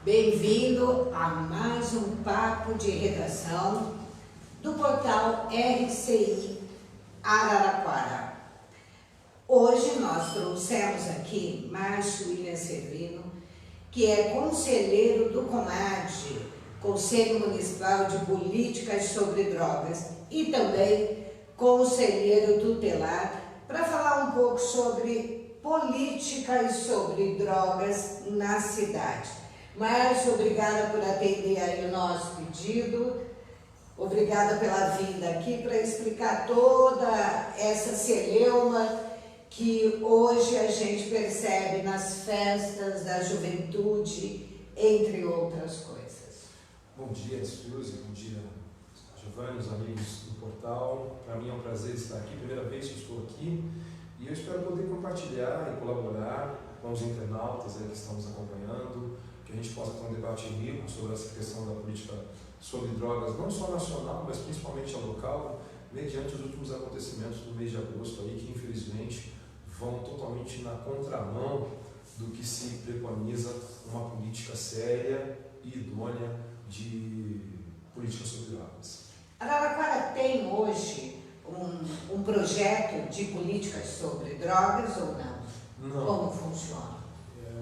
Bem-vindo a mais um papo de redação do portal RCI Araraquara. Hoje nós trouxemos aqui Márcio William Severino, que é conselheiro do COMAD, Conselho Municipal de Políticas sobre Drogas, e também conselheiro tutelar, para falar um pouco sobre políticas sobre drogas na cidade. Márcio, obrigada por atender aí o nosso pedido, obrigada pela vinda aqui para explicar toda essa celeuma que hoje a gente percebe nas festas da juventude, entre outras coisas. Bom dia, Suzy, bom dia, Giovanni, os amigos do portal. Para mim é um prazer estar aqui, primeira vez que eu estou aqui, e eu espero poder compartilhar e colaborar com os internautas aí que estão nos acompanhando, que a gente possa ter um debate rico sobre essa questão da política sobre drogas, não só nacional, mas principalmente a local, mediante os últimos acontecimentos do mês de agosto, aí, que infelizmente vão totalmente na contramão do que se preconiza uma política séria e idônea de política sobre drogas. Araraquara tem hoje um projeto de políticas sobre drogas ou não? Não. Como funciona?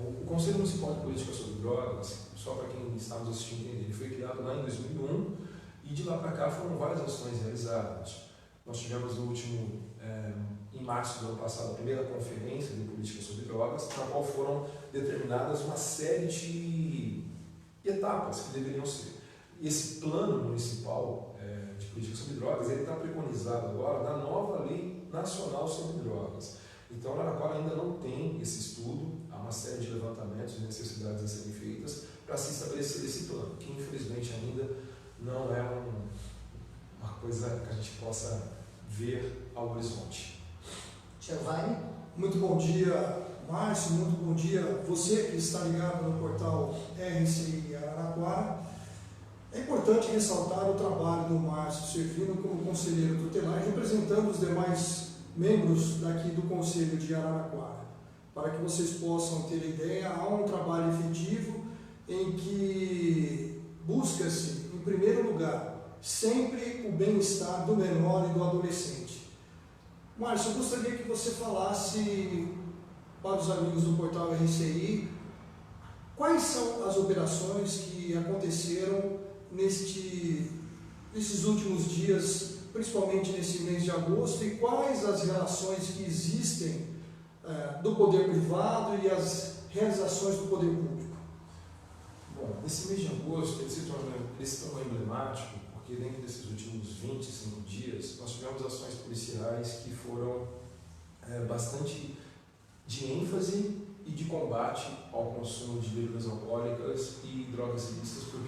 O Conselho Municipal de Política sobre Drogas, só para quem está nos assistindo entender, ele foi criado lá em 2001 e de lá para cá foram várias ações realizadas. Nós tivemos no último, em março do ano passado, a primeira conferência de política sobre drogas, na qual foram determinadas uma série de etapas que deveriam ser. Esse plano municipal de política sobre drogas, ele está preconizado agora na nova Lei Nacional sobre Drogas. Então, Araraquara ainda não tem esse estudo, há uma série de levantamentos e necessidades a serem feitas para se estabelecer esse plano, que infelizmente ainda não é uma coisa que a gente possa ver ao horizonte. Giovanni? Muito bom dia, Márcio, muito bom dia você que está ligado no portal RCI Araraquara. É importante ressaltar o trabalho do Márcio Severino como conselheiro tutelar, representando os demais membros daqui do Conselho de Araraquara. Para que vocês possam ter ideia, há um trabalho efetivo em que busca-se, em primeiro lugar, sempre o bem-estar do menor e do adolescente. Márcio, eu gostaria que você falasse para os amigos do portal RCI quais são as operações que aconteceram nesses últimos dias, principalmente nesse mês de agosto, e quais as relações que existem do poder privado e as realizações do poder público. Bom, nesse mês de agosto ele se tornou emblemático porque dentro desses últimos 25 dias nós tivemos ações policiais que foram bastante de ênfase e de combate ao consumo de bebidas alcoólicas e drogas ilícitas por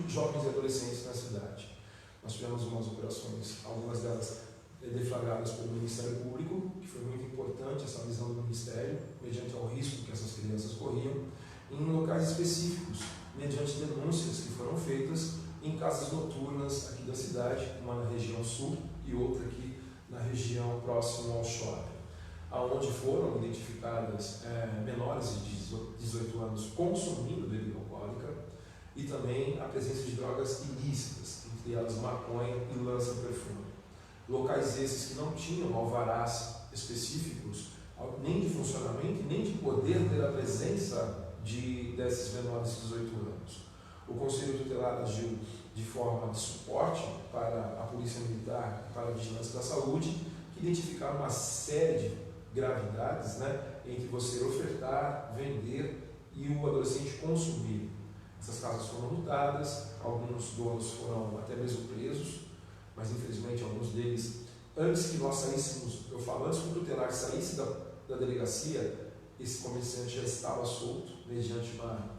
jovens e adolescentes na cidade. Nós tivemos umas operações, algumas delas deflagradas pelo Ministério Público, que foi muito importante essa visão do Ministério, mediante ao risco que essas crianças corriam, em locais específicos, mediante denúncias que foram feitas em casas noturnas aqui da cidade, uma na região sul e outra aqui na região próxima ao shopping, aonde foram identificadas menores de 18 anos consumindo bebida alcoólica e também a presença de drogas ilícitas, entre elas maconha e lança-perfume. Locais esses que não tinham alvarás específicos, nem de funcionamento, nem de poder ter a presença desses menores de 18 anos. O Conselho Tutelar agiu de forma de suporte para a Polícia Militar e para a Vigilância da Saúde, que identificaram uma série de gravidades, entre você ofertar, vender e o adolescente consumir. Essas casas foram multadas, alguns donos foram até mesmo presos, mas infelizmente alguns deles, antes que nós saíssemos, antes que o tutelar saísse da delegacia, esse comerciante já estava solto, mediante uma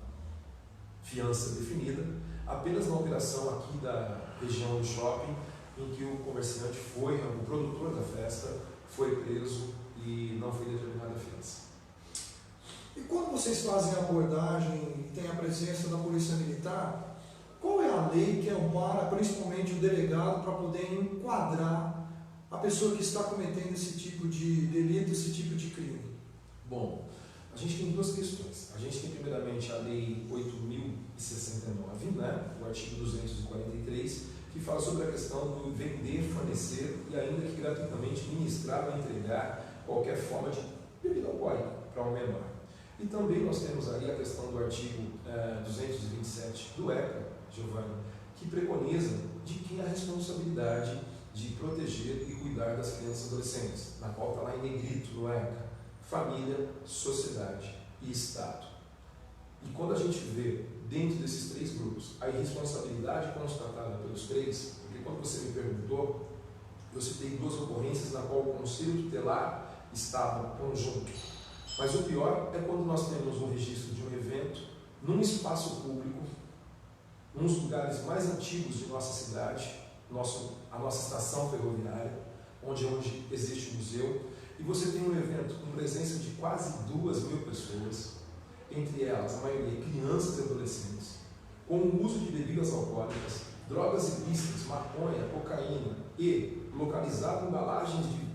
fiança definida, apenas na operação aqui da região do shopping, em que o comerciante o produtor da festa, foi preso e não foi determinada a fiança. E quando vocês fazem a abordagem e tem a presença da Polícia Militar, qual é a lei que ampara principalmente o delegado para poder enquadrar a pessoa que está cometendo esse tipo de delito, esse tipo de crime? Bom, A gente tem duas questões. A gente tem primeiramente a Lei 8.069, né, o artigo 243, que fala sobre a questão do vender, fornecer e ainda que gratuitamente ministrar ou entregar qualquer forma de bebida alcoólica para um menor. E também nós temos aí a questão do artigo 227 do ECA, Giovanni, que preconiza de quem é a responsabilidade de proteger e cuidar das crianças e adolescentes, na qual está lá em negrito no ECA, família, sociedade e Estado. E quando a gente vê dentro desses três grupos a irresponsabilidade constatada pelos três, porque quando você me perguntou, eu citei duas ocorrências na qual o Conselho Tutelar estava conjunto. Mas o pior é quando nós temos um registro de um evento num espaço público, num dos lugares mais antigos de nossa cidade, a nossa estação ferroviária, onde hoje existe um museu, e você tem um evento com presença de quase 2.000 pessoas, entre elas a maioria crianças e adolescentes, com o uso de bebidas alcoólicas, drogas ilícitas, maconha, cocaína e localizado embalagens de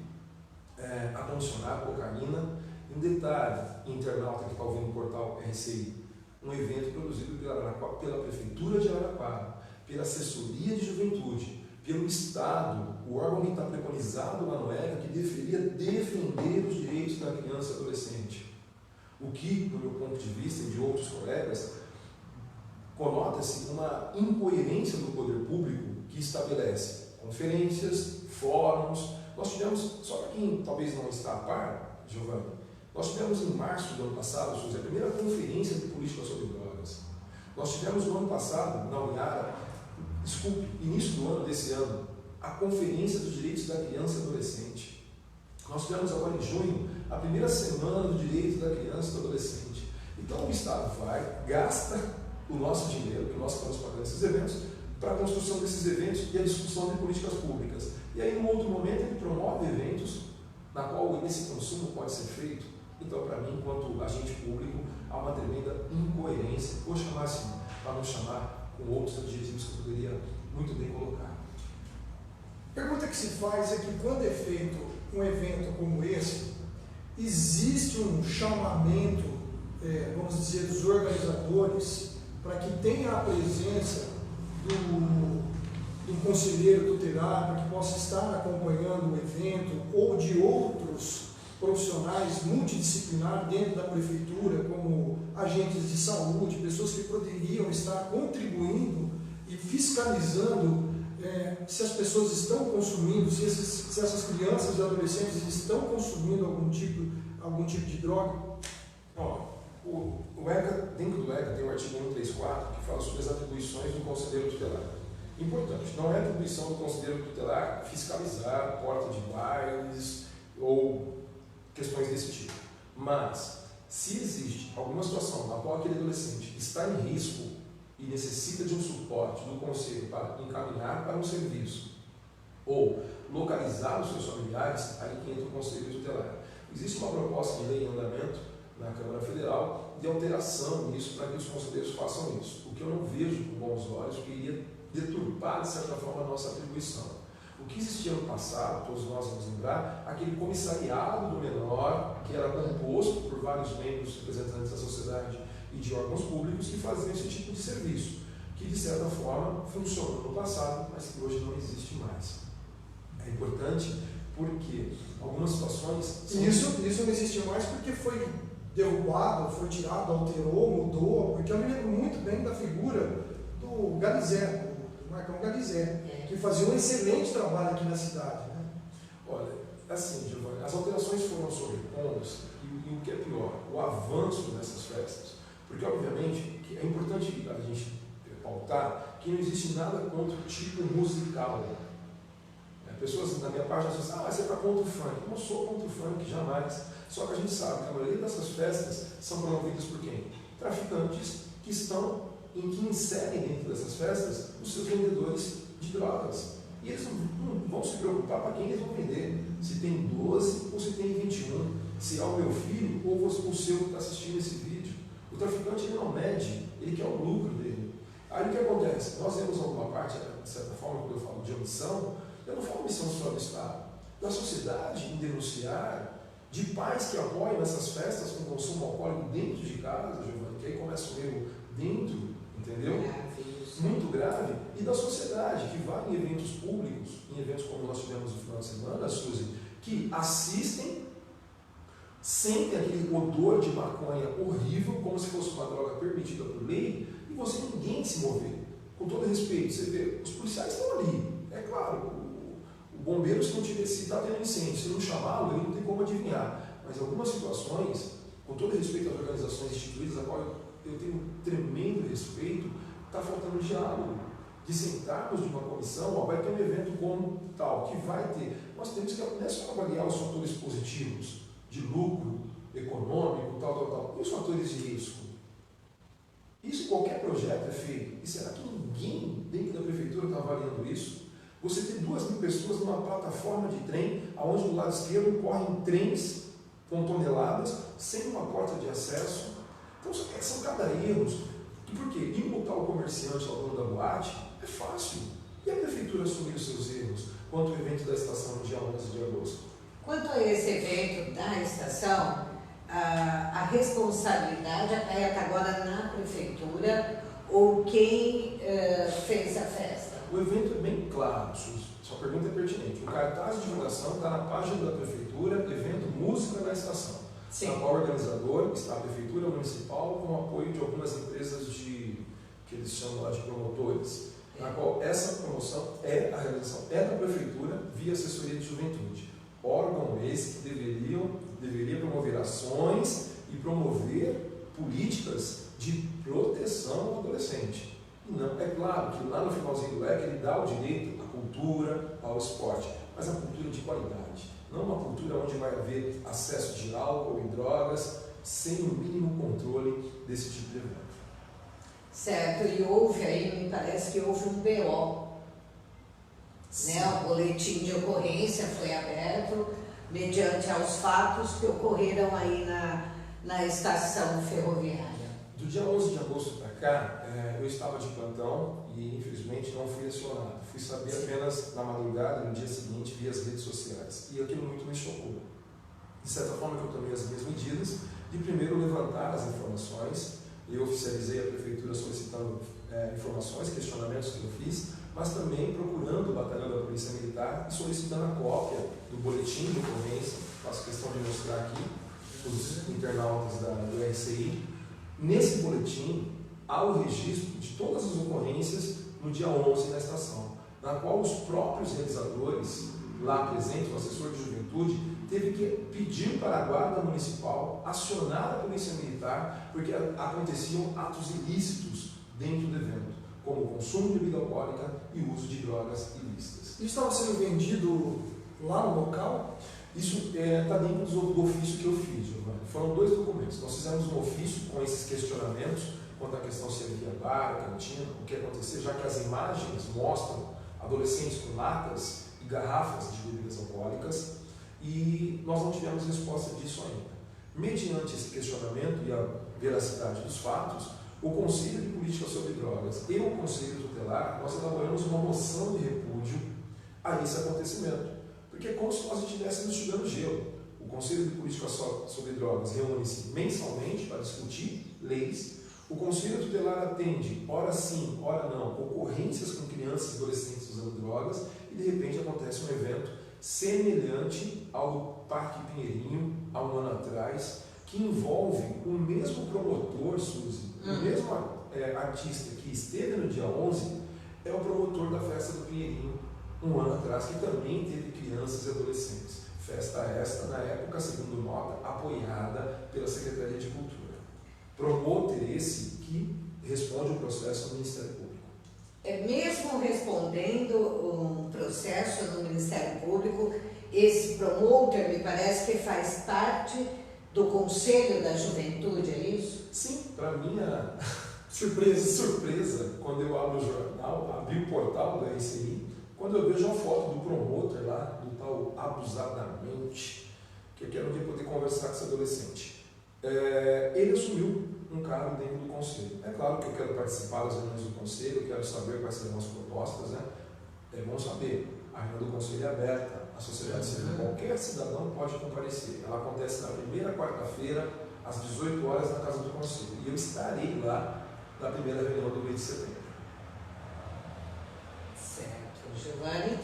acondicionar cocaína. Um detalhe, internauta que está ouvindo o portal RCI, um evento produzido pela Prefeitura de Araraquara, pela Assessoria de Juventude, pelo Estado, o órgão que está preconizado lá no ECA, que deveria defender os direitos da criança e adolescente. O que, do meu ponto de vista e de outros colegas, conota-se uma incoerência do poder público que estabelece conferências, fóruns. Nós tivemos, só para quem talvez não está a par, Giovanni, nós tivemos em março do ano passado, Suzy, a primeira conferência de política sobre drogas. Nós tivemos no ano passado, na Uniara, início do ano desse ano, a Conferência dos Direitos da Criança e Adolescente. Nós tivemos agora em junho a primeira semana do direito da criança e do adolescente. Então o Estado vai, gasta o nosso dinheiro, que nós estamos pagando esses eventos, para a construção desses eventos e a discussão de políticas públicas. E aí, num outro momento, ele promove eventos na qual esse consumo pode ser feito. Então, para mim, enquanto agente público, há uma tremenda incoerência, vou chamar assim, para não chamar com outros adjetivos que eu poderia muito bem colocar. A pergunta que se faz é que quando é feito um evento como esse, existe um chamamento, vamos dizer, dos organizadores para que tenha a presença do conselheiro tutelar, para que possa estar acompanhando o evento, ou de outros profissionais multidisciplinares dentro da prefeitura, como agentes de saúde, pessoas que poderiam estar contribuindo e fiscalizando se as pessoas estão consumindo, se essas crianças e adolescentes estão consumindo algum tipo de droga? Bom, o ECA, dentro do ECA tem o artigo 134 que fala sobre as atribuições do conselheiro tutelar. Importante, não é atribuição do conselheiro tutelar fiscalizar porta de bailes ou questões desse tipo. Mas, se existe alguma situação na qual aquele adolescente está em risco e necessita de um suporte do conselho para encaminhar para um serviço ou localizar os seus familiares, aí que entra o conselho tutelar. Existe uma proposta de lei em andamento na Câmara Federal de alteração nisso para que os conselheiros façam isso. O que eu não vejo com bons olhos, porque iria deturpar, de certa forma, a nossa atribuição. O que existia no passado, todos nós vamos lembrar, aquele comissariado do menor, que era composto por vários membros representantes da sociedade e de órgãos públicos que faziam esse tipo de serviço, que de certa forma funcionou no passado, mas que hoje não existe mais. É importante porque algumas situações... Isso não existe mais porque foi derrubado, foi tirado, alterou, mudou, porque eu me lembro muito bem da figura do Galizé, do Marcão Galizé, que fazia um excelente trabalho aqui na cidade. Né? Olha, assim, Giovanni, as alterações foram sobrepostas e o que é pior, o avanço dessas festas. Porque, obviamente, é importante a gente pautar que não existe nada contra o tipo musical. Pessoas da minha parte dizem, mas você está contra o funk. Eu não sou contra o funk, jamais. Só que a gente sabe que a maioria dessas festas são promovidas por quem? Traficantes que inserem dentro dessas festas os seus vendedores de drogas. E eles não vão se preocupar para quem eles vão vender. Se tem 12 ou se tem 21. Se é o meu filho ou o seu que está assistindo esse vídeo. O traficante ele não mede, ele quer o lucro dele. Aí o que acontece? Nós vemos alguma parte, de certa forma, quando eu falo de omissão, eu não falo omissão só do Estado, da sociedade em denunciar de pais que apoiam essas festas com consumo alcoólico dentro de casa, Giovanni, que aí começa o erro dentro, entendeu? Muito grave, e da sociedade, que vai em eventos públicos, em eventos como nós tivemos no final de semana, Suzy, que assistem, sentem aquele odor de maconha horrível, como se fosse uma droga permitida por lei, e você ninguém se mover. Com todo respeito, você vê, os policiais estão ali, é claro, o bombeiro, se está tendo incêndio, se não chamá-lo, ele não tem como adivinhar, mas em algumas situações, com todo respeito às organizações instituídas, a qual eu tenho um tremendo respeito, está faltando diálogo, de sentarmos de uma comissão, ó, vai ter um evento como tal, que vai ter. Nós temos que, não é só avaliar os fatores positivos, de lucro, econômico, tal, e os fatores de risco. Isso, qualquer projeto é feito. E será que ninguém dentro da prefeitura está avaliando isso? Você tem 2.000 pessoas numa plataforma de trem, onde do lado esquerdo correm trens com toneladas, sem uma porta de acesso. Então, são cada erros. E por quê? Imputar o comerciante ao dono da boate é fácil. E a prefeitura assumir os seus erros quanto ao evento da estação no dia 11 de agosto? Quanto a esse evento da estação, a responsabilidade é agora na prefeitura ou quem fez a festa? O evento é bem claro, sua pergunta é pertinente. O cartaz de divulgação está na página da prefeitura, evento Música na Estação. Sim. Na qual o organizador está a Prefeitura Municipal com o apoio de algumas empresas que eles chamam lá de promotores, na qual essa promoção a realização é da Prefeitura via Assessoria de Juventude. Órgão esse que deveria promover ações e promover políticas de proteção ao adolescente. E não, é claro que lá no finalzinho do leque ele dá o direito à cultura, ao esporte, mas a cultura de qualidade. Não uma cultura onde vai haver acesso de álcool e drogas sem o mínimo controle desse tipo de evento. Certo, e houve aí, me parece que houve um BO. Né? O boletim de ocorrência foi aberto mediante aos fatos que ocorreram aí na estação ferroviária. Do dia 11 de agosto para cá, eu estava de plantão e infelizmente não fui acionado. Fui saber apenas na madrugada, no dia seguinte, via as redes sociais. E aquilo muito me chocou. De certa forma que eu tomei as minhas medidas de primeiro levantar as informações. Eu oficializei a prefeitura solicitando informações, questionamentos que eu fiz, mas também procurando o batalhão da Polícia Militar e solicitando a cópia do boletim de ocorrência. Faço questão de mostrar aqui os internautas do RCI. Nesse boletim há o registro de todas as ocorrências no dia 11 na estação, na qual os próprios realizadores, lá presentes, o assessor de juventude, teve que pedir para a Guarda Municipal acionar a Polícia Militar, porque aconteciam atos ilícitos dentro do evento, como o consumo de bebida alcoólica e o uso de drogas ilícitas. Isso estava sendo vendido lá no local? Isso está dentro do ofício que eu fiz, Giovanni. Foram 2 documentos. Nós fizemos um ofício com esses questionamentos quanto à questão se havia bar, cantina, o que acontecia, já que as imagens mostram adolescentes com latas e garrafas de bebidas alcoólicas, e nós não tivemos resposta disso ainda. Mediante esse questionamento e a veracidade dos fatos, o Conselho de Política sobre Drogas e o Conselho Tutelar, nós elaboramos uma moção de repúdio a esse acontecimento, porque é como se nós estivéssemos estudando gelo. O Conselho de Política sobre Drogas reúne-se mensalmente para discutir leis. O Conselho Tutelar atende, ora sim, ora não, ocorrências com crianças e adolescentes usando drogas, e de repente acontece um evento semelhante ao do Parque Pinheirinho, há um ano atrás, que envolve o mesmo promotor, Suzy, o mesmo artista que esteve no dia 11, é o promotor da festa do Pinheirinho, um ano atrás, que também teve crianças e adolescentes. Festa esta, na época, segundo nota, apoiada pela Secretaria de Cultura. Promotor esse que responde o processo ao Ministério Público. Mesmo respondendo um processo no Ministério Público, esse promotor me parece que faz parte do Conselho da Juventude, é isso? Sim, para minha surpresa, quando eu abro o jornal, abri o portal do RCI, quando eu vejo a foto do promotor lá, do tal abusadamente, que eu quero um dia poder conversar com esse adolescente. Ele assumiu um cargo dentro do Conselho. É claro que eu quero participar das reuniões do Conselho, eu quero saber quais serão as propostas, né? É bom saber. A A reunião do Conselho é aberta à sociedade civil. Qualquer cidadão pode comparecer. Ela acontece na primeira quarta-feira, às 18 horas, na Casa do Conselho. E eu estarei lá na primeira reunião do mês de setembro. Certo. Giovanni?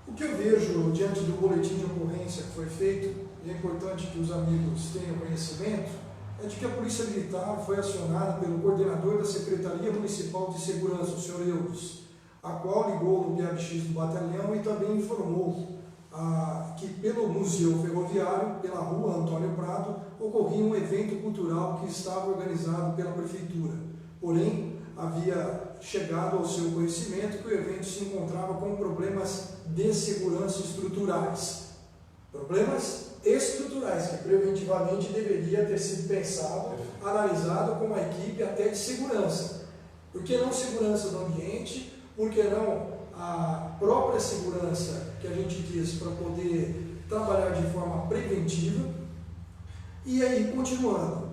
O que eu vejo diante do boletim de ocorrência que foi feito, e é importante que os amigos tenham conhecimento, é de que a Polícia Militar foi acionada pelo coordenador da Secretaria Municipal de Segurança, o senhor Eudes, a qual ligou no BABX do batalhão e também informou que pelo Museu Ferroviário, pela rua Antônio Prado, ocorria um evento cultural que estava organizado pela Prefeitura. Porém, havia chegado ao seu conhecimento que o evento se encontrava com problemas de segurança estruturais. Problemas estruturais, que preventivamente deveria ter sido pensado, analisado com uma equipe até de segurança. Por que não segurança do ambiente? Por que não a própria segurança que a gente quis para poder trabalhar de forma preventiva? E aí, continuando,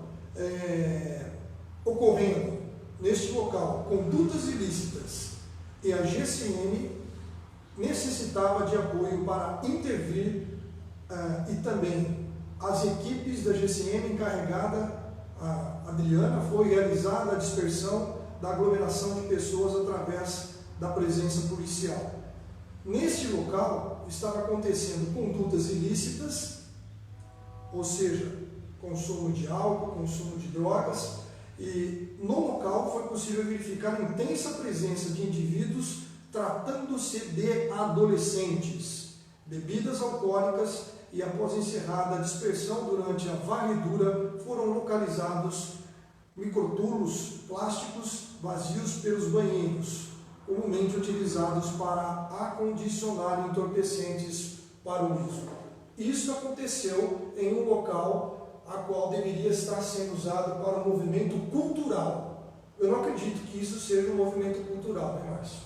ocorrendo neste local condutas ilícitas e a GCM necessitava de apoio para intervir e também as equipes da GCM encarregada, a Adriana, foi realizada a dispersão da aglomeração de pessoas através da presença policial. Neste local estava acontecendo condutas ilícitas, ou seja, consumo de álcool, consumo de drogas, e no local foi possível verificar a intensa presença de indivíduos tratando-se de adolescentes, bebidas alcoólicas, e após encerrada a dispersão durante a varredura, foram localizados microtulos plásticos vazios pelos banheiros, comumente utilizados para acondicionar entorpecentes para o uso. Isso aconteceu em um local a qual deveria estar sendo usado para um movimento cultural. Eu não acredito que isso seja um movimento cultural, né, Márcio?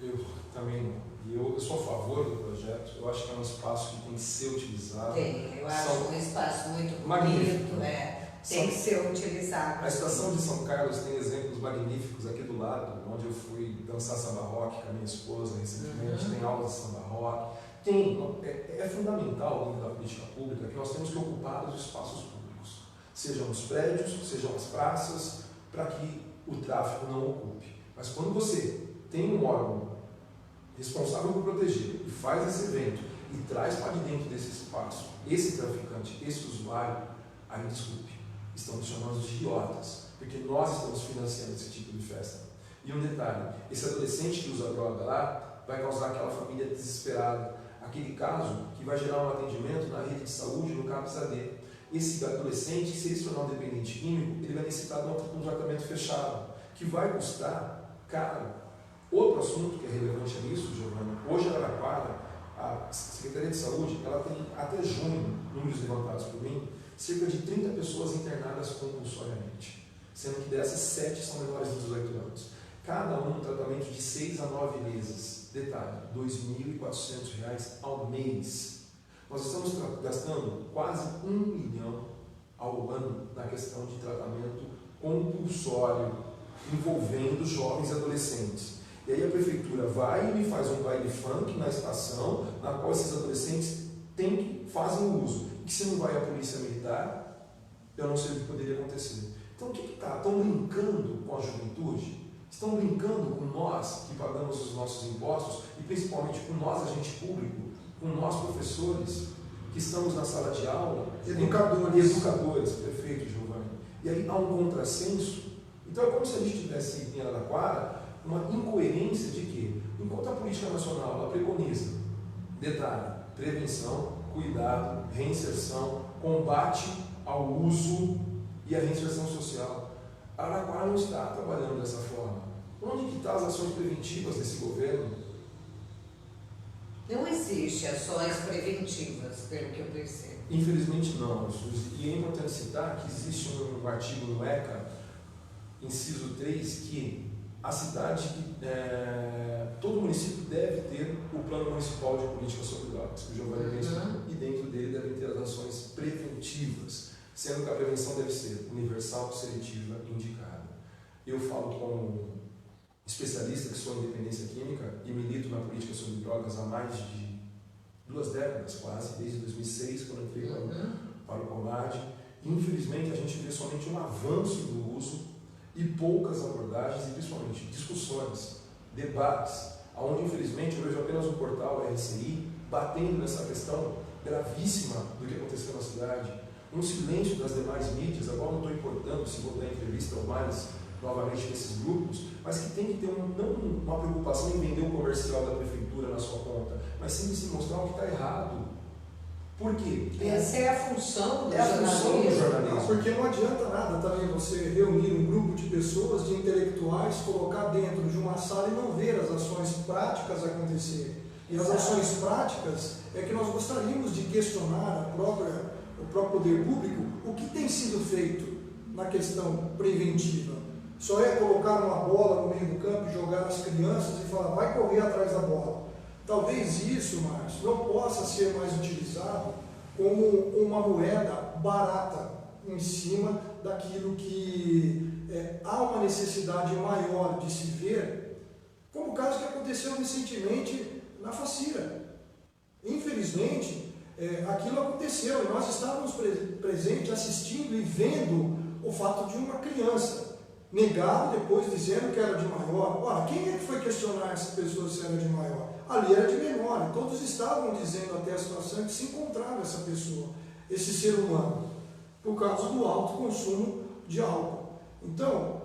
Eu também não. E eu sou a favor do projeto. Eu acho que é um espaço que tem que ser utilizado. Tem, eu acho um espaço muito magnífico. bonito, tem que ser utilizado. A estação de São Carlos tem exemplos magníficos aqui do lado, onde eu fui dançar samba rock com a minha esposa recentemente, tem aulas de samba rock. É fundamental dentro da política pública que nós temos que ocupar os espaços públicos, sejam os prédios, sejam as praças, para que o tráfego não ocupe. Mas quando você tem um órgão responsável por proteger e faz esse evento e traz para dentro desse espaço esse traficante, esse usuário, aí desculpe, estamos chamando de idiotas, porque nós estamos financiando esse tipo de festa. E um detalhe, esse adolescente que usa droga lá vai causar aquela família desesperada, aquele caso que vai gerar um atendimento na rede de saúde, no CAPS-AD. Esse adolescente, se ele se tornar um dependente químico, ele vai necessitar de um tratamento fechado, que vai custar caro. Outro assunto que é relevante nisso, Giovanni, hoje em Araraquara, a Secretaria de Saúde, ela tem até junho, números levantados por mim, cerca de 30 pessoas internadas compulsoriamente, sendo que dessas 7 são menores de 18 anos. Cada um tratamento de 6 a 9 meses. Detalhe, R$ 2.400 ao mês. Nós estamos gastando quase R$ 1 milhão ao ano na questão de tratamento compulsório, envolvendo jovens e adolescentes. E aí a prefeitura vai e me faz um baile funk na estação, na qual esses adolescentes fazem o uso. E que se não vai a polícia militar, eu não sei o que poderia acontecer. Então o que está? Estão brincando com a juventude? Estão brincando com nós que pagamos os nossos impostos e principalmente com nós, agente público, com nós, professores, que estamos na sala de aula, educadores, perfeito, Giovanni. E aí há um contrassenso. Então é como se a gente tivesse em Araraquara uma incoerência de que, enquanto a política nacional ela preconiza, detalhe, prevenção, cuidado, reinserção, combate ao uso e a reinserção social, Araraquara não está trabalhando dessa forma. Onde que estão as ações preventivas desse governo? Não existe ações preventivas, pelo que eu percebo. Infelizmente não, Suzy. E é importante citar que existe um artigo no ECA, inciso 3, que a cidade, todo município deve ter o Plano Municipal de Política sobre Drogas, que o Giovanni mencionou, e dentro dele devem ter as ações preventivas, sendo que a prevenção deve ser universal, seletiva e indicada. Eu falo como especialista que sou em dependência química e milito na política sobre drogas há mais de 2 décadas quase, desde 2006, quando entrei para o CONAD. Infelizmente, a gente vê somente um avanço do uso e poucas abordagens e, principalmente, discussões, debates, onde, infelizmente, eu vejo apenas o portal RCI batendo nessa questão gravíssima do que aconteceu na cidade, um silêncio das demais mídias. Agora não estou importando se vou dar entrevista ou mais novamente nesses grupos, mas que tem que ter não uma preocupação em vender o comercial da prefeitura na sua conta, mas sim de se mostrar o que está errado. Por quê? Essa é a função do jornalismo. Porque não adianta nada também você reunir um grupo de pessoas, de intelectuais, colocar dentro de uma sala e não ver as ações práticas acontecerem. E as ações práticas é que nós gostaríamos de questionar o próprio poder público, o que tem sido feito na questão preventiva. Só é colocar uma bola no meio do campo, jogar as crianças e falar, vai correr atrás da bola. Talvez isso, Márcio, não possa ser mais utilizado como uma moeda barata em cima daquilo que há uma necessidade maior de se ver, como o caso que aconteceu recentemente na Facira. Infelizmente, aquilo aconteceu e nós estávamos presentes, assistindo e vendo o fato de uma criança negado, depois dizendo que era de maior. Ora, quem é que foi questionar essa pessoa se era de maior? Ali era de menor, e todos estavam dizendo até a situação que se encontrava essa pessoa, esse ser humano, por causa do alto consumo de álcool. Então,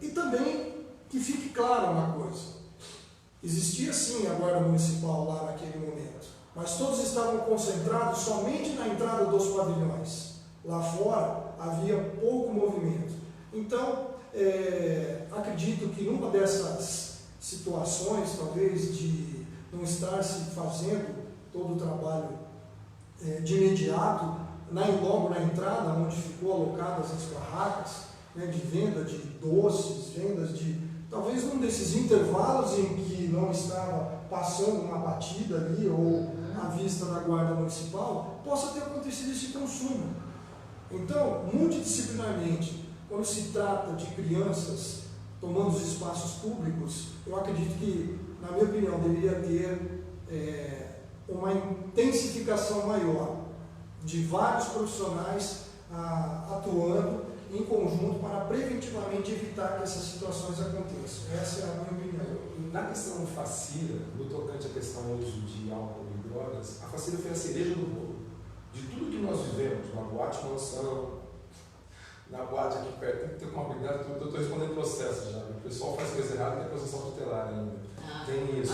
e também que fique claro uma coisa, existia sim a guarda municipal lá naquele momento, mas todos estavam concentrados somente na entrada dos pavilhões. Lá fora havia pouco movimento. Então, acredito que numa dessas situações, talvez, de não estar se fazendo todo o trabalho de imediato, logo na entrada, onde ficou alocadas as barracas, de venda de doces, vendas de... Talvez num desses intervalos em que não estava passando uma batida ali, ou à vista da guarda municipal, possa ter acontecido esse consumo. Então, multidisciplinarmente, quando se trata de crianças tomando os espaços públicos, eu acredito que, na minha opinião, deveria ter uma intensificação maior de vários profissionais atuando em conjunto para preventivamente evitar que essas situações aconteçam. Essa é a minha opinião. Na questão Facira, no tocante à questão do uso de álcool e drogas, a Facira foi a cereja do bolo. De tudo que nós vivemos, na boate Mansão, na boate aqui perto, tem que ter uma cuidado, eu estou respondendo processo já. O pessoal faz coisa errada e tem acusação tutelar ainda. Tem isso.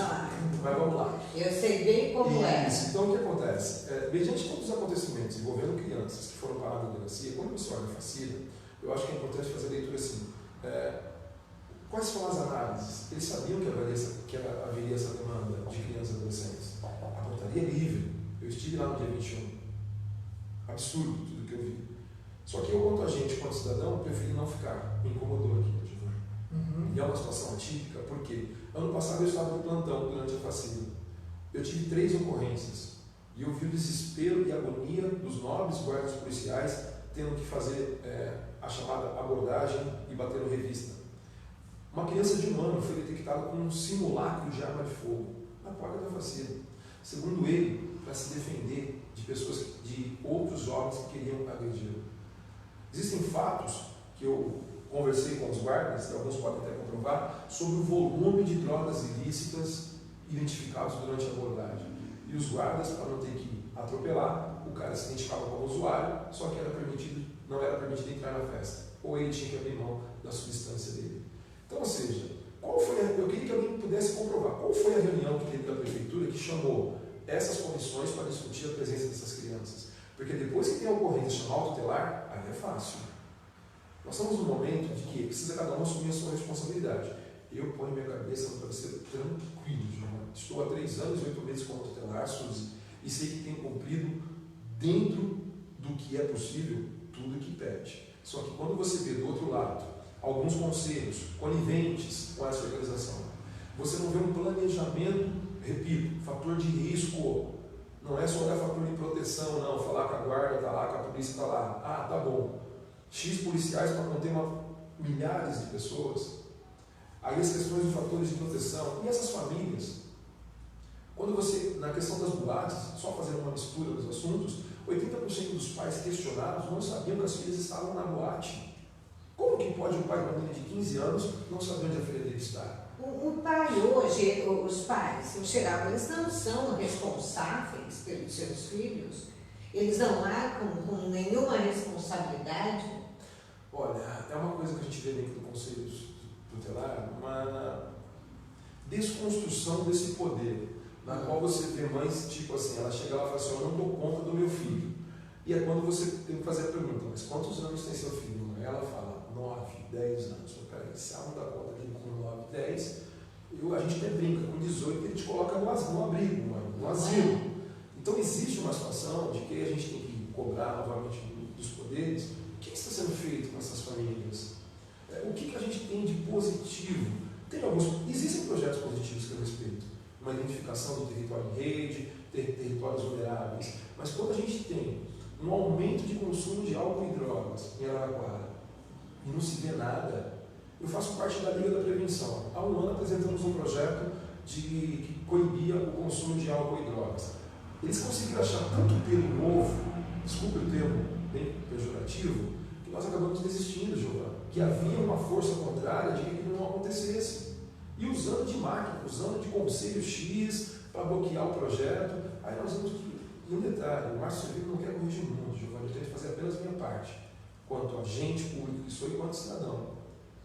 Mas vamos lá. Eu sei bem como é. Então, o que acontece? Mediante todos os acontecimentos envolvendo crianças que foram paradas na delegacia, quando você olha a Facira, eu acho que é importante fazer a leitura assim. Quais foram as análises? Eles sabiam que haveria essa demanda de crianças e adolescentes. A portaria é livre. Eu estive lá no dia 21. Absurdo tudo que eu vi. Só que eu, quanto agente, quanto cidadão, preferi não ficar. Me incomodou aqui, Giovanni. E é uma situação atípica, porque ano passado eu estava no plantão durante a Facira. Eu tive 3 ocorrências. E eu vi o desespero e a agonia dos nobres guardas policiais tendo que fazer a chamada abordagem e bater no revista. Uma criança de 1 ano foi detectada com um simulacro de arma de fogo na porta da Facira. Segundo ele, para se defender de outros jovens que queriam agredi-lo. Existem fatos que eu conversei com os guardas, e alguns podem até comprovar, sobre o volume de drogas ilícitas identificados durante a abordagem. E os guardas, para não ter que atropelar, o cara se identificava como usuário, só que não era permitido entrar na festa. Ou ele tinha que abrir mão da substância dele. Então, ou seja, eu queria que alguém pudesse comprovar qual foi a reunião que teve da prefeitura que chamou essas comissões para discutir a presença dessas crianças. Porque depois que tem a ocorrência chamar o tutelar, aí é fácil. Nós estamos num momento de que precisa cada um assumir a sua responsabilidade. Eu ponho minha cabeça no travesseiro tranquilo, João. Estou há 3 anos e 8 meses como tutelar, Suzy, e sei que tenho cumprido dentro do que é possível tudo que pede. Só que quando você vê do outro lado alguns conselhos coniventes com essa organização, você não vê um planejamento, repito, fator de risco. Não é só olhar fator de proteção, não, falar que a guarda está lá, que a polícia está lá. Ah, tá bom. X policiais para conter milhares de pessoas. Aí as questões de fatores de proteção. E essas famílias, quando você, na questão das boates, só fazendo uma mistura dos assuntos, 80% dos pais questionados não sabiam que as filhas estavam na boate. Como que pode um pai com uma menina de 15 anos não saber onde a filha dele está? O pai hoje, os pais, em geral, eles não são responsáveis pelos seus filhos, eles não arcam com nenhuma responsabilidade. Olha, é uma coisa que a gente vê dentro do Conselho Tutelar, uma desconstrução desse poder, na qual você vê mães, tipo assim, ela chega lá e fala assim, eu não dou conta do meu filho. E é quando você tem que fazer a pergunta, mas quantos anos tem seu filho? Ela fala, 9, 10 anos. Peraí, se ela não dá conta dele com 9, 10, a gente até brinca, com 18 ele te coloca no abrigo, no asilo. Então existe uma situação de que a gente tem que cobrar novamente dos poderes. O que está sendo feito com essas famílias? O que a gente tem de positivo? Existem projetos positivos que eu respeito. Uma identificação do território em rede, territórios vulneráveis. Mas quando a gente tem um aumento de consumo de álcool e drogas em Araraquara e não se vê nada, eu faço parte da Liga da Prevenção. Há um ano apresentamos um projeto que coibia o consumo de álcool e drogas. Eles conseguiram achar tanto pelo novo, desculpe o termo bem pejorativo, que nós acabamos desistindo, Giovana, que havia uma força contrária de que aquilo não acontecesse. E usando de máquina, usando de conselho X para bloquear o projeto. Aí nós vimos que, em detalhe, o Márcio Servino não quer corrigir o mundo, Giovana, eu tenho que fazer apenas a minha parte, quanto agente público que sou e quanto cidadão.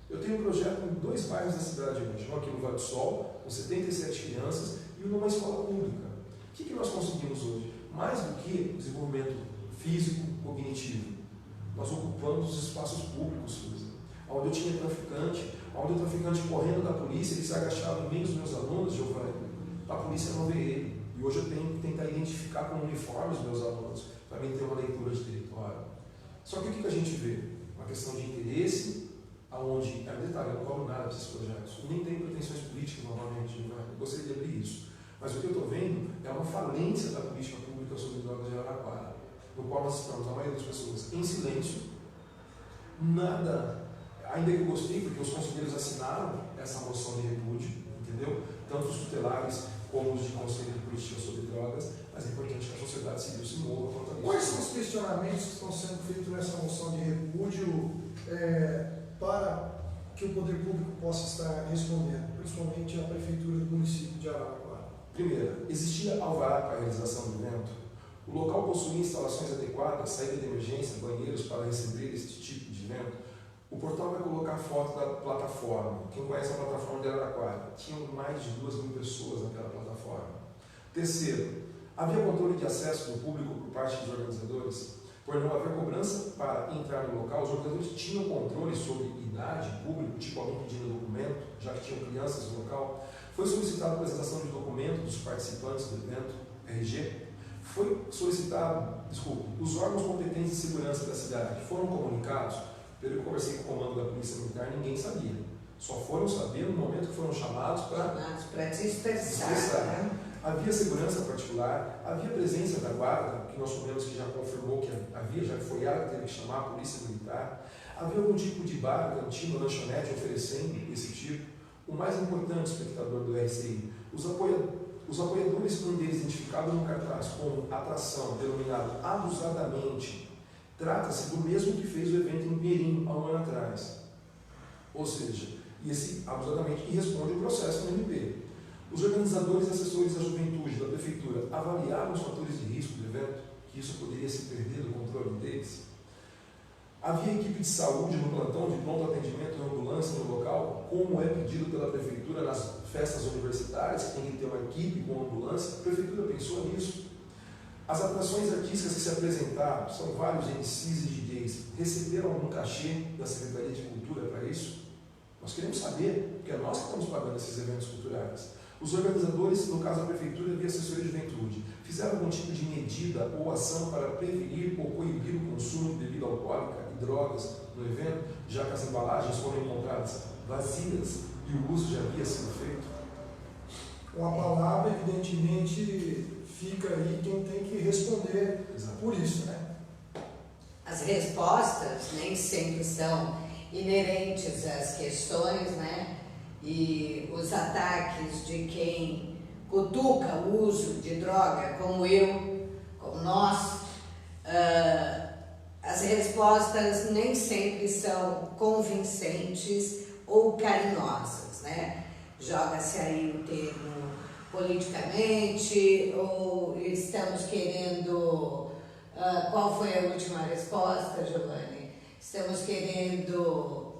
Eu tenho um projeto em 2 bairros da cidade hoje, um aqui no Vale do Sol, com 77 crianças, e numa escola pública. O que nós conseguimos hoje? Mais do que desenvolvimento físico, cognitivo, nós ocupamos os espaços públicos, Suzy. Onde eu tinha traficante, onde o traficante correndo da polícia, ele se agachava no meio dos meus alunos, Giovanni, para a polícia não ver ele. E hoje eu tenho que tentar identificar com o uniforme os meus alunos, para mim ter uma leitura de território. Só que o que a gente vê? Uma questão de interesse, aonde, é um detalhe, eu não cobro nada desses projetos, e nem tenho pretensões políticas, novamente, eu gostaria de abrir isso. Mas o que eu estou vendo é uma falência da política pública sobre drogas de Araraquara, no qual nós estamos, a maioria das pessoas, em silêncio, nada, ainda que eu gostei, porque os conselheiros assinaram essa moção de repúdio, entendeu? Tanto os tutelares como os de conselho de política sobre drogas, mas é importante que a sociedade civil se mova quanto a isso. Quais são os questionamentos que estão sendo feitos nessa moção de repúdio para que o poder público possa estar respondendo, principalmente a prefeitura do município de Araraquara? Primeiro, existia alvará para a realização do evento? O local possuía instalações adequadas, saída de emergência, banheiros para receber este tipo de evento? O portal vai colocar foto da plataforma. Quem conhece a plataforma de Araraquara? Tinham mais de 2.000 pessoas naquela plataforma. Terceiro, havia controle de acesso do público por parte dos organizadores? Por não haver cobrança para entrar no local, os organizadores tinham controle sobre idade, público, tipo alguém pedindo documento, já que tinham crianças no local? Foi solicitada a apresentação de documento dos participantes do evento, RG? Foi solicitado, os órgãos competentes de segurança da cidade foram comunicados? Pelo que eu conversei com o comando da Polícia Militar, ninguém sabia. Só foram saber no momento que foram chamados para dispersar. Né? Havia segurança particular, havia presença da guarda, que nós soubemos que já confirmou que havia, já que foi ela que teve que chamar a Polícia Militar. Havia algum tipo de bar, cantina, lanchonete oferecendo esse tipo. O mais importante, espectador do RCI, os apoiadores, um deles identificado no cartaz como atração, denominado abusadamente, trata-se do mesmo que fez o evento em Perim há um ano atrás. Ou seja, esse abusadamente responde o processo no MP. Os organizadores e assessores da juventude da prefeitura avaliaram os fatores de risco do evento, que isso poderia se perder do controle deles. Havia equipe de saúde no plantão de pronto atendimento e ambulância no local, como é pedido pela prefeitura nas festas universitárias, que tem que ter uma equipe com ambulância. A prefeitura pensou nisso. As atrações artísticas que se apresentaram, são vários MCs e DJs, receberam algum cachê da Secretaria de Cultura para isso? Nós queremos saber, porque é nós que estamos pagando esses eventos culturais. Os organizadores, no caso a Prefeitura e a Assessoria de Juventude, fizeram algum tipo de medida ou ação para prevenir ou coibir o consumo de bebida alcoólica e drogas no evento, já que as embalagens foram encontradas vazias e o uso já havia sido feito? Com a palavra, evidentemente, fica aí quem tem que responder. Exato. Por isso, né? As respostas nem sempre são inerentes às questões, né? e os ataques de quem cutuca o uso de droga, como eu, como nós, as respostas nem sempre são convincentes ou carinhosas, né? Joga-se aí o termo politicamente, ou estamos querendo... qual foi a última resposta, Giovanni? Estamos querendo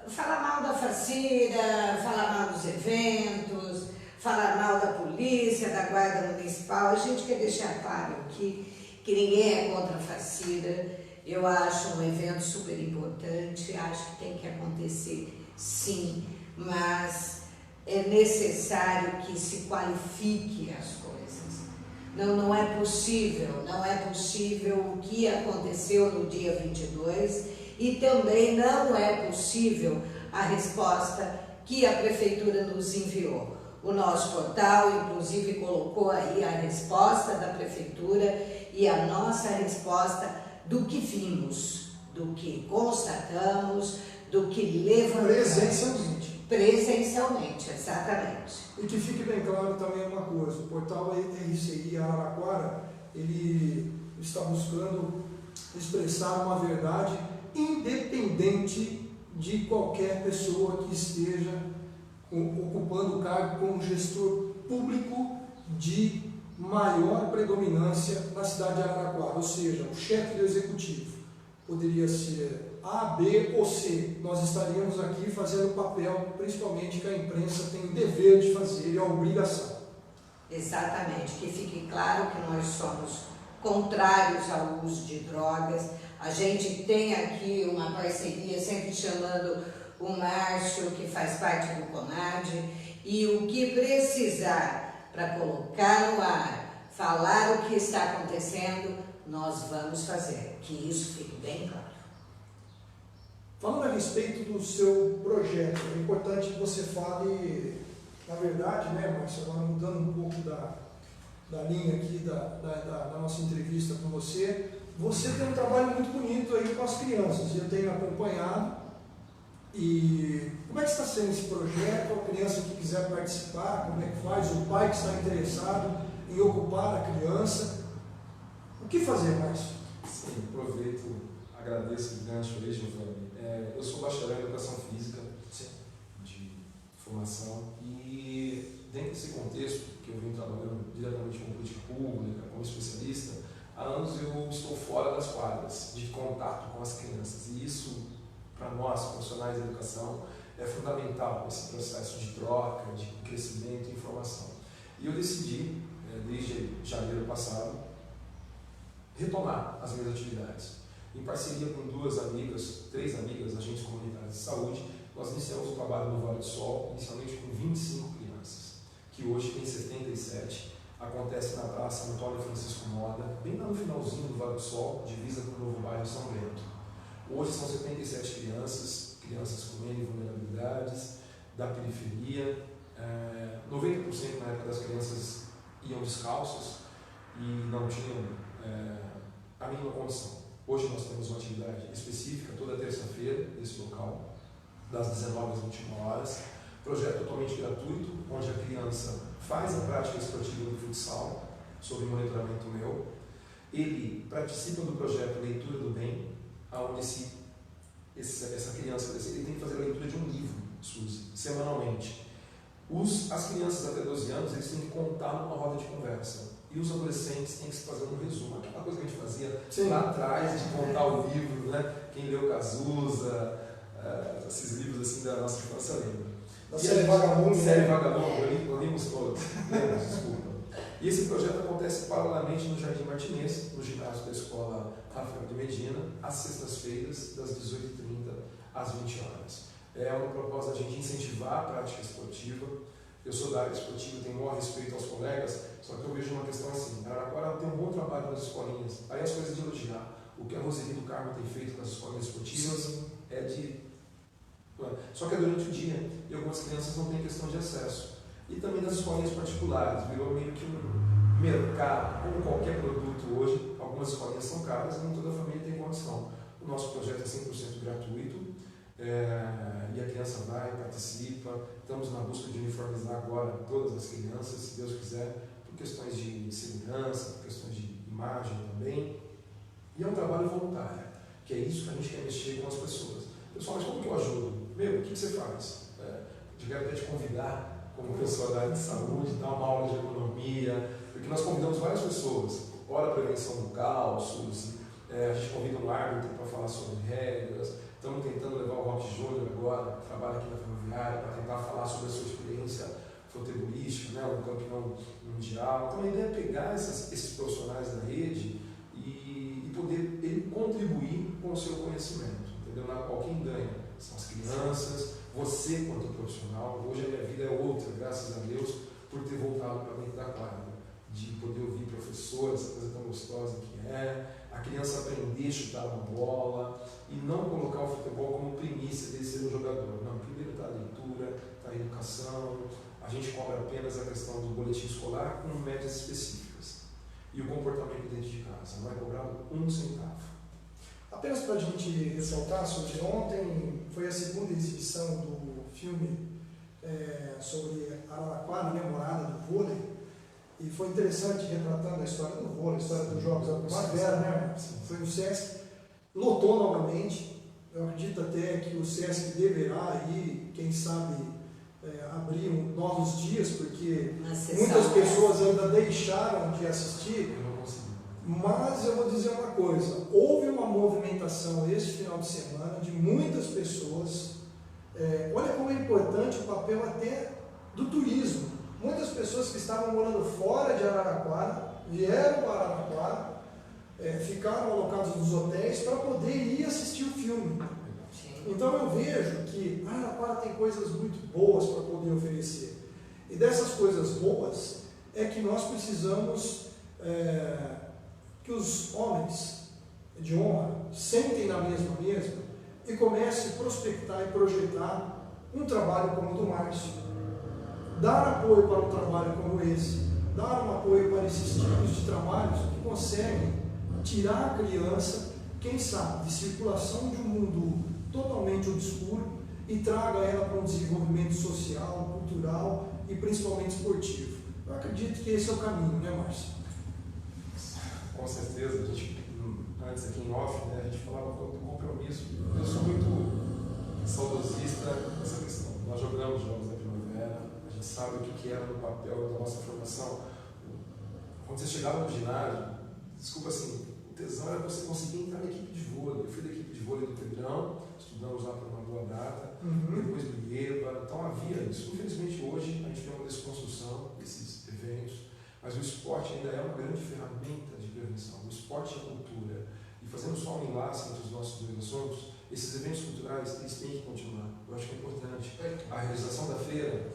falar mal da Facira, falar mal dos eventos, falar mal da polícia, da guarda municipal. A gente quer deixar claro aqui que ninguém é contra a Facira. Eu acho um evento super importante, acho que tem que acontecer sim, mas é necessário que se qualifique as coisas. Não é possível o que aconteceu no dia 22 e também não é possível a resposta que a Prefeitura nos enviou. O nosso portal, inclusive, colocou aí a resposta da Prefeitura e a nossa resposta do que vimos, do que constatamos, do que levantamos. Presencialmente, exatamente. E que fique bem claro também uma coisa, o portal RCI Araraquara, ele está buscando expressar uma verdade independente de qualquer pessoa que esteja ocupando o cargo como gestor público de maior predominância na cidade de Araraquara, ou seja, o chefe do executivo. Poderia ser A, B ou C. Nós estaríamos aqui fazendo o papel, principalmente, que a imprensa tem o dever de fazer e a obrigação. Exatamente, que fique claro que nós somos contrários ao uso de drogas. A gente tem aqui uma parceria, sempre chamando o Márcio, que faz parte do CONAD, e o que precisar para colocar no ar, falar o que está acontecendo, nós vamos fazer, que isso fique bem claro. Falando a respeito do seu projeto, é importante que você fale, na verdade, né, Márcio, agora mudando um pouco da linha aqui da nossa entrevista com você, você tem um trabalho muito bonito aí com as crianças, eu tenho acompanhado. E como é que está sendo esse projeto? A criança que quiser participar, como é que faz? O pai que está interessado em ocupar a criança. O que fazer, Márcio? Sim, aproveito, agradeço o gancho aí, Giovanni. Eu sou bacharel em Educação Física, de formação, e dentro desse contexto, que eu venho trabalhando diretamente com política pública, como especialista, há anos eu estou fora das quadras, de contato com as crianças, e isso, para nós, profissionais da educação, é fundamental esse processo de troca, de crescimento e informação. E eu decidi, desde janeiro passado, retomar as minhas atividades. Em parceria com três amigas, agentes comunitários de saúde, nós iniciamos o trabalho no Vale do Sol, inicialmente com 25 crianças, que hoje tem 77, acontece na Praça Antônio Francisco Moda, bem lá no finalzinho do Vale do Sol, divisa com o novo bairro São Bento. Hoje são 77 crianças com N vulnerabilidades, da periferia. 90% na época das crianças iam descalças e não tinham a mínima condição. Hoje nós temos uma atividade específica toda terça-feira nesse local, das 19 às 21 horas. Projeto totalmente gratuito, onde a criança faz a prática esportiva do futsal, sob monitoramento meu. Ele participa do projeto Leitura do Bem, onde essa criança ele tem que fazer a leitura de um livro, Suzy, semanalmente. As crianças até 12 anos eles têm que contar numa roda de conversa. E os adolescentes têm que fazer um resumo. Aquela coisa que a gente fazia lá atrás, de contar o livro, né? Quem leu Cazuza, esses livros assim da nossa infância lembra. Da série Vagabundo. Série Vagabundo, limos todos. Desculpa. E esse projeto acontece paralelamente no Jardim Martinez, no ginásio da Escola Rafael de Medina, às sextas-feiras, das 18h30 às 20 horas. É uma proposta de a gente incentivar a prática esportiva. Eu sou da área esportiva, tenho o maior respeito aos colegas, só que eu vejo uma questão assim, Araraquara tem um bom trabalho nas escolinhas, aí as coisas de elogiar. O que a Roseli do Carmo tem feito nas escolas esportivas é de... Só que é durante o dia, e algumas crianças não têm questão de acesso. E também das escolinhas particulares, virou meio que um mercado, como qualquer produto hoje, algumas escolinhas são caras e nem toda a família tem condição. O nosso projeto é 100% gratuito, e a criança vai, participa. Estamos na busca de uniformizar agora todas as crianças, se Deus quiser, por questões de segurança, por questões de imagem também. E é um trabalho voluntário, que é isso que a gente quer mexer com as pessoas. Pessoal, mas como que eu ajudo? Meu, o que você faz? Eu quero até te convidar, como pessoa da área de saúde, dar uma aula de economia, porque nós convidamos várias pessoas. Ora, prevenção do caos, a gente convida um árbitro para falar sobre regras. Estamos tentando levar o Rock Júnior agora, que trabalha aqui na Ferroviária, para tentar falar sobre a sua experiência futebolística, um campeão mundial. Então a ideia é pegar esses profissionais da rede e poder ele contribuir com o seu conhecimento, entendeu? Na qual quem ganha são as crianças, você quanto profissional. Hoje a minha vida é outra, graças a Deus, por ter voltado para dentro da quadra, de poder ouvir professores, essa coisa tão gostosa que é, a criança aprender a chutar uma bola e não colocar o futebol como primícia de ser um jogador. Não, primeiro está a leitura, está a educação, a gente cobra apenas a questão do boletim escolar com médias específicas. E o comportamento dentro de casa, não é cobrado um centavo. Apenas para a gente ressaltar sobre ontem, foi a segunda exibição do filme sobre Araraquara, morada do vôlei. E foi interessante retratando a história do vôlei, a história dos Jogos da Primavera, né? Foi no SESC, lotou novamente. Eu acredito até que o SESC deverá aí, quem sabe, abrir novos dias, porque muitas pessoas ainda deixaram de assistir. Mas eu vou dizer uma coisa, houve uma movimentação este final de semana de muitas pessoas. Olha como é importante o papel até do turismo. Muitas pessoas que estavam morando fora de Araraquara, vieram para Araraquara, ficaram alocados nos hotéis para poder ir assistir o filme. Então eu vejo que Araraquara tem coisas muito boas para poder oferecer. E dessas coisas boas é que nós precisamos que os homens de honra sentem na mesma mesa e comecem a prospectar e projetar um trabalho como o do Márcio. Dar apoio para um trabalho como esse, dar um apoio para esses tipos de trabalhos que conseguem tirar a criança, quem sabe, de circulação de um mundo totalmente obscuro e traga ela para um desenvolvimento social, cultural e principalmente esportivo. Eu acredito que esse é o caminho, né, Márcio? Com certeza, a gente, antes aqui em off, a gente falava do compromisso. Eu sou muito saudosista dessa questão. Nós jogamos Jogos da Primavera, a gente sabe o que era no papel da nossa formação. Quando você chegava no ginásio, desculpa assim, o tesão era você conseguir entrar na equipe de vôlei. Eu fui da equipe de vôlei do Pedrão, estudamos lá por uma boa data, depois do IEBA, então havia isso. Infelizmente hoje a gente tem uma desconstrução desses eventos, mas o esporte ainda é uma grande ferramenta de prevenção. O esporte e a cultura. E fazendo só um enlace entre os nossos dois assuntos, esses eventos culturais, eles têm que continuar. Eu acho que é importante. A realização da feira,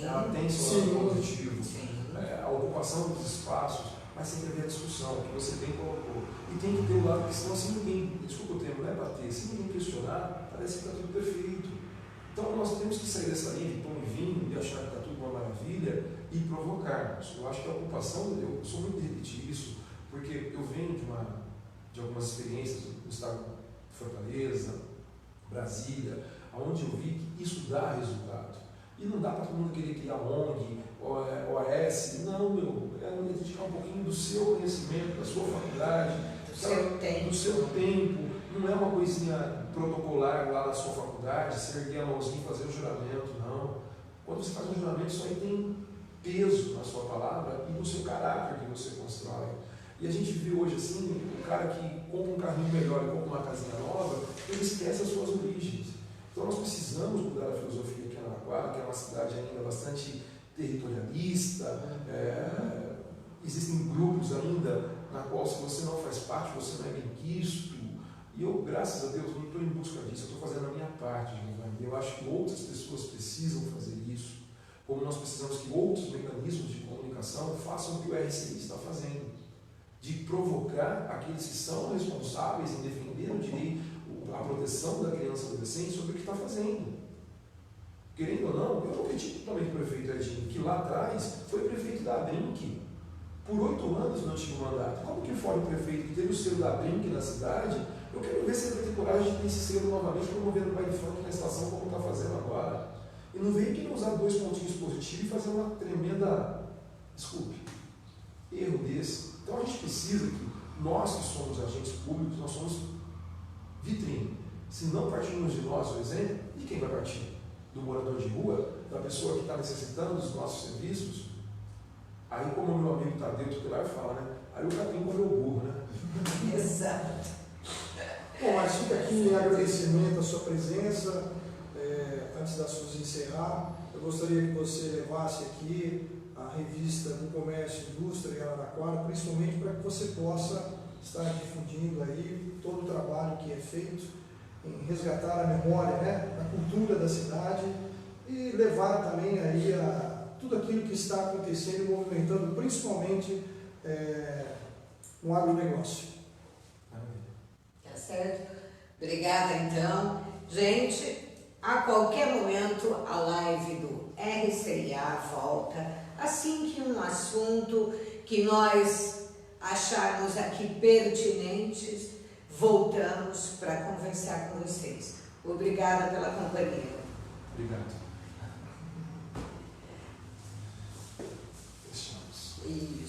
ela tem seu lado positivo. A ocupação dos espaços, mas tem que haver a discussão, que você bem colocou. E tem que ter o lado que senão, se ninguém, desculpa o termo, não é bater, se ninguém questionar, parece que está tudo perfeito. Então nós temos que sair dessa linha de pão e vinho e achar que está tudo uma maravilha e provocarmos. Eu acho que a ocupação, eu sou muito de repetir isso, porque eu venho de algumas experiências no estado de Fortaleza, Brasília, onde eu vi que isso dá resultado. E não dá para todo mundo querer criar ONG, OAS, não, é dedicar um pouquinho do seu conhecimento, da sua faculdade, do seu tempo. Não é uma coisinha protocolar lá na sua faculdade, você erguer a mãozinha e fazer o juramento, não. Quando você faz um juramento, isso aí tem peso na sua palavra e no seu caráter que você constrói. E a gente vê hoje assim, o cara que compra um carrinho melhor e compra uma casinha nova, ele esquece as suas origens. Então nós precisamos mudar a filosofia aqui em Araraquara, que é uma cidade ainda bastante territorialista, existem grupos ainda na qual se você não faz parte, você não é bem quisto. E eu, graças a Deus, não estou em busca disso, eu estou fazendo a minha parte, Giovanni. Eu acho que outras pessoas precisam fazer isso, como nós precisamos que outros mecanismos de comunicação façam o que o RCI está fazendo, de provocar aqueles que são responsáveis em defender o direito, a proteção da criança e do adolescente sobre o que está fazendo. Querendo ou não, eu não critico totalmente o prefeito Edinho, que lá atrás foi prefeito da Abrinq. por 8 anos no antigo mandato. Como que fora o prefeito que teve o selo da Brink na cidade, eu quero ver se ele vai ter coragem de ter esse selo novamente promovendo o baile funk na estação como está fazendo agora. E não veio que usar 2 pontinhos positivos e fazer uma tremenda, desculpe, erro desse. Então a gente precisa que nós que somos agentes públicos, nós somos vitrine. Se não partimos de nós, o exemplo, de quem vai partir? Do morador de rua, da pessoa que está necessitando dos nossos serviços? Aí, como o meu amigo Tadeu Tutelar fala, né? Aí o capim comeu o burro, né? Exato. Bom, mas fica aqui em agradecimento à sua presença. Antes da Suzy encerrar, eu gostaria que você levasse aqui a revista do Comércio e Indústria em Araraquara, principalmente para que você possa estar difundindo aí todo o trabalho que é feito em resgatar a memória, né, a cultura da cidade e levar também aí a tudo aquilo que está acontecendo e movimentando principalmente no agronegócio. Tá certo? Obrigada, então. Gente, a qualquer momento a live do RCIA volta, assim que um assunto que nós acharmos aqui pertinentes, voltamos para conversar com vocês. Obrigada pela companhia. Obrigado. Fechamos. Isso.